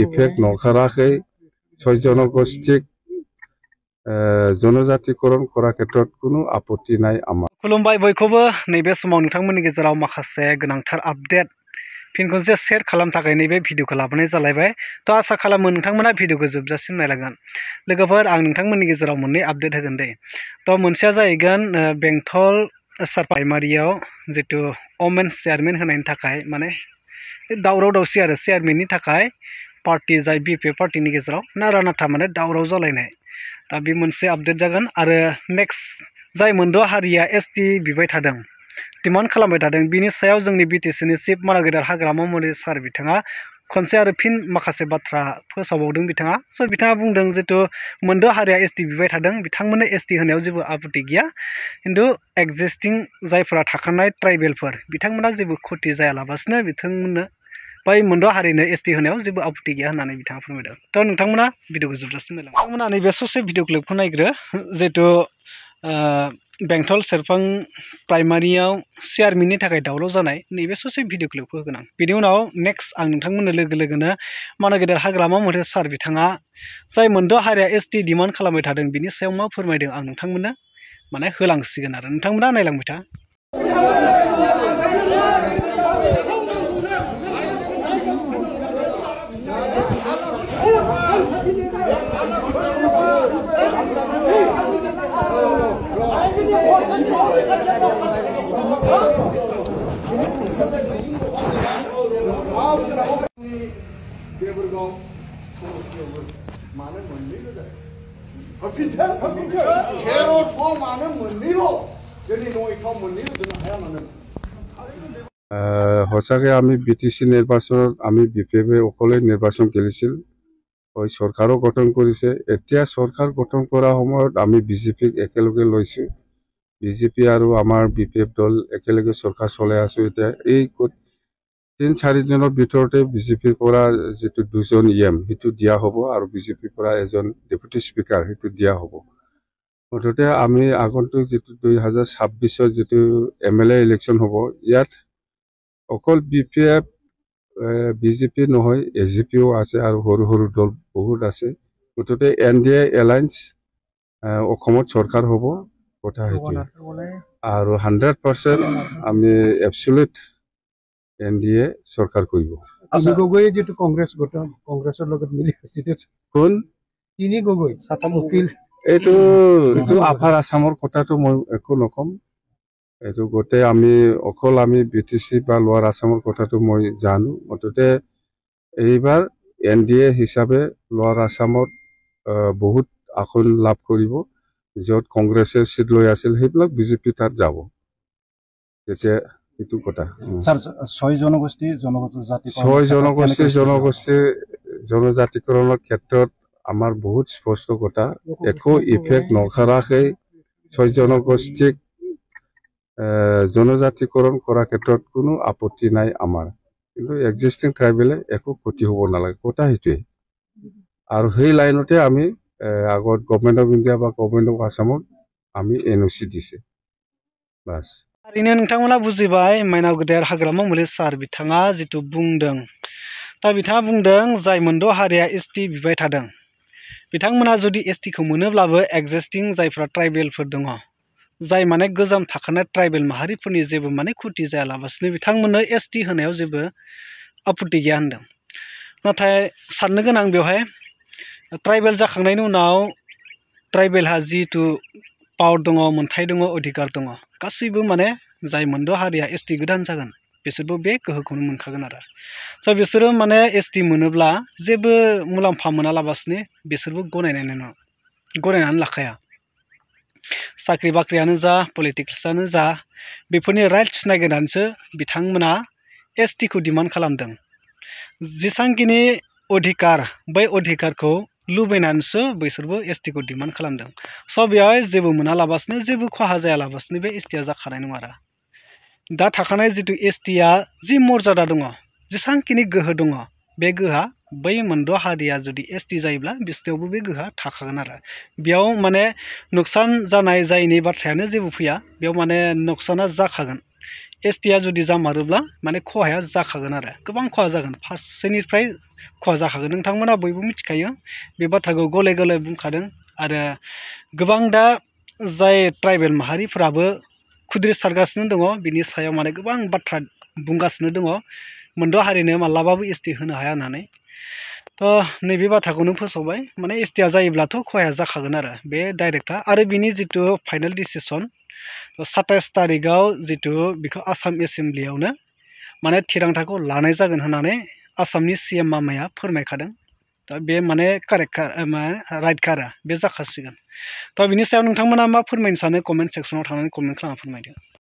Effect नखाराखै 6 जनगोष्ठीक जनजातिकरण करा क्षेत्रत कुनु आपत्ति नाय आमार। खुलुमबाय बयखौबो नैबे समाव नोंथांमोननि गेजेराव माखासे गोनांथार आपडेट फिन खनसे शेयर खालामनो थाखाय नैबे भिडिअखौ लाबोनाय जालायबाय। थ' आसा खालामो नोंथांमोना भिडिअखौ जोबजासिम नायलांगोन। लोगोफोर आं नोंथांमोननि गेजेराव मोननै आपडेट होगोन दे। थ' मोनसेया जाहैगोन बेंटल प्राइमारियाव जितु वमेन्स चेयारमेन होनायनि थाखाय माने दावराव दावसि आरो चेयारमेननि थाखाय पार्टी जाय बिपिएफ पार्टीनि गेजेराव नारा नाथा माने दावराव जालायनाय। दा बे मोनसे आपडेट जागोन आरो नेक्स्ट जाय मोनद' हारिया एसटि बिबाय थादों डिमान्ड खालामबाय थादों बिनि सायाव जोंनि बिटिसिनि चिफ मानागेदार हाग्रामा मन्दिर सार बिथाङा खनसे आरो फिन माखासे बाथ्रा फोसावबावदों बिथाङा। स' बिथाङा बुंदों जितु मोनद' हारिया एसटि बिबाय थादों बिथांमोननो एसटि होनायाव जेबो आपत्ति गैया खिन्थु एक्जिस्टिं जायफोरा थाखानाय ट्राइबेलफोर बिथांमोना जेबो खति जायालाबासिनो बिथांमोननो बै मोनद' हारिनो एसटि होनायाव जेबो आपत्ति गैया होननानै बिथाङा फोरमायदों। थ' नोंथांमोना भिडिअखौ जोबजासिम नायलां। नोंथांमोना नैबे ससे भिडिअ क्लिपखौ नायग्रो जितु बेंटल सेरफां प्राइमारियाव चेयारमेननि थाखाय दावराव जानाय नैबे ससे भिडिअ क्लिपखौ होगोन आं। बिनि उनाव नेक्स्ट आं नोंथांमोननो लोगो लोगोनो मानागेदार हाग्रामा मन्दिर सार बिथाङा जाय मोनद' हारिया एसटि डिमान्ड खालामबाय थादों बिनि सायाव मा फोरमायदों आं नोंथांमोननो माने होलांसिगोन आरो नोंथांमोना नायलांबाय था। সঁচাকৈ আমি বিটিচি নিৰ্বাচনত আমি বিপিএফে অকলে নিৰ্বাচন খেলিছিল চৰকাৰো গঠন কৰিছে। এতিয়া চৰকাৰ গঠন কৰা সময়ত আমি বিজেপিক একেলগে লৈছোঁ। বিজেপি আৰু আমাৰ বিপিএফ দল একেলগে চৰকাৰ চলাই আছোঁ। এতিয়া এই 3-4 দিনৰ ভিতৰতে বিজেপিৰ পৰা যিটো 2জন EM সেইটো দিয়া হ'ব আৰু বিজেপিৰ পৰা এজন ডেপুটি স্পীকাৰ সেইটো দিয়া হ'ব। মুঠতে আমি আগন্তুক যিটো 2026 যিটো MLA ইলেকশ্যন হ'ব ইয়াত অকল বিপিএফ বিজেপি নহয় AGPও আছে আৰু সৰু সৰু দল বহুত আছে। মুঠতে NDA এলায়েন্স অসমত চৰকাৰ হ'ব কথা সেইটো আৰু 100% আমি এবছলিউট NDA চৰকাৰ কৰিব। গগৈ যেটো কংগ্ৰেছ গঠন কংগ্ৰেছৰ লগত মিলি কোন তিনি গগৈ সাতাম উকিল এইটো আপাৰ আসামৰ কথাটো মই একো নকম। এইটো গোটেই আমি অকল আমি বিটিচি বা লোৱাৰ আসামৰ কথাটো মই জানো। মুঠতে এইবাৰ NDA হিচাপে লোৱাৰ আসামত বহুত আসন লাভ কৰিব। য'ত কংগ্ৰেছে চিট লৈ আছিল সেইবিলাক বিজেপি তাত যাব। তেতিয়া এইটো কথা স্যার 6 জনজাতিকৰণৰ ক্ষেত্ৰত আমাৰ বহুত স্পষ্ট কথা একো ইফেক্ট নখাৰাকৈ 6 জনগোষ্ঠীক জনজাতিকৰণ কৰা ক্ষেত্ৰত কোনো আপত্তি নাই আমাৰ। কিন্তু এক্সিষ্টিং ট্ৰাইবেলে একো ক্ষতি হ'ব নালাগে কথা সেইটোৱে। আৰু সেই লাইনতে আমি আগত গভৰ্ণমেণ্ট অফ ইণ্ডিয়া বা গভৰ্ণমেণ্ট অফ আসামত আমি NOC দিছে বাस। थारैनो नोंथांमोना बुजिबाय मानागेदार हाग्रामा मन्दिर सार बिथाङा जितु बुंदों। दा बिथाङा बुंदों जाय मोनद' हारिया एसटि बिबाय थादों बिथांमोना जुदि एसटिखौ मोनोब्लाबो एक्जिस्टिं जायफ्रा ट्राइबेलफोर दङ जाय माने गोजाम थाखानाय ट्राइबेल माहारिफोरनि जेबो माने खुथि जायालाबासिनो बिथांमोननो एसटि होनायाव जेबो आपत्ति गैया होनदों। नाथाय साननो गोनां बेवहाय ट्राइबेल जाखांनायनि उनाव ट्राइबेलहा जितु पावर दङ मोनथाय दङ अधिकार दङ गासैबो माने जाय मोनद' हारिया एसटि गोदान जागोन बिसोरबो बे गोहोखौनो मोनखागोन आरो। स' बिसोरो माने एसटि मोनोब्ला जेबो मुलाम्फा मोनालाबासिनो बिसोरबो गनायनानै लाखाया। साख्रि बाख्रियानो जा पलिटिक्सआनो जा बेफोरनि राइट्स नागिरनानैसो बिथांमोना एसटिखौ डिमान्ड खालामदों। जेसांखिनि अधिकार बै अधिकारखौ लुबैनानैसो बैसोरबो एसटिखौ डिमान्ड खालामदों। स' बेवहाय जेबो मोनालाबासिनो जेबो खहा जायालाबासिनो बे एसटिया जाखानाय नङा आरो। दा थाखानाय जितु एसटिया जि मर्यादा दङ जेसांखिनि गोहो दङ बे गोहा बै मोनद' हारिया जुदि एसटि जायोब्ला बिसोरनावबो बे गोहा थाखागोन आरो। बेयाव माने नुकसान जानाय जायैनि बाथ्रायानो जेबो फैया बेयाव माने नुकसाना जाखागोन। एसटिआ जुदि जामारोब्ला माने खहाया जाखागोन आरो गोबां खहा जागोन फारसेनिफ्राय खहा जाखागोन नोंथांमोना बयबो मिथिखायो बे बाथ्राखौ गले गले बुंखादों आरो गोबां दा जाय ट्राइबेल माहारिफोराबो खुद्रि सारगासिनो दङ बिनि सायाव माने गोबां बाथ्रा बुंगासिनो दङ मोनद' हारिनो मालाबाबो एसटि होनो हाया होननानै थ' नैबे बाथ्राखौनो फोसावबाय माने एसटिआ जायोब्लाथ' खहाया जाखागोन आरो बे डाइरेक्टआ आरो बिनि जिथु फाइनाल डिसिसन 27 तारिखआव जिथु बेखौ आसाम एसेम्ब्लियावनो माने थिरांथाखौ लानाय जागोन होननानै आसामनि CM मामाया फोरमायखादों दा बे माने कारेक्ट राइटखा आरो बे जाखासिगोन थ' बिनि सायाव नोंथांमोना मा फोरमायनो सानो कमेन्ट सेक्सनाव थांनानै कमेन्ट खालामना फोरमायदो